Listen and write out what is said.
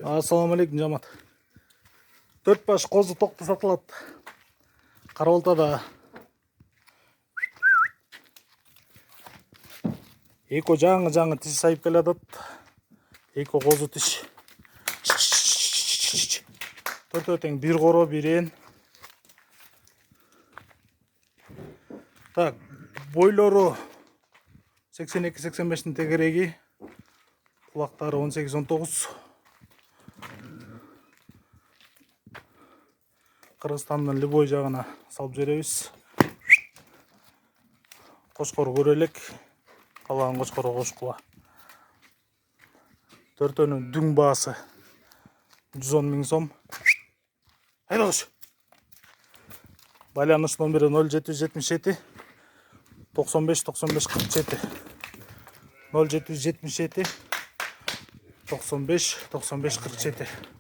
Assalamu алейкум жамат. 4 баш қозы тоқты сатылады. Қарауылтада. Эко жаңы тиш сайып келеді. Эко қозы тиш. Төртең bir қоро бирен. Так, бойлору 82-85-nin тегереги. Kulakları 18-19. Kırgızстанның Любой жағына салып жіберебіз. Қошқор көрелік. Қалған қошқорға қошқыла. Төртөнің дүң басы 110 000 сом. Haydi koş. Байланыш номері 0777 95 95 47. 0777 95 95 47.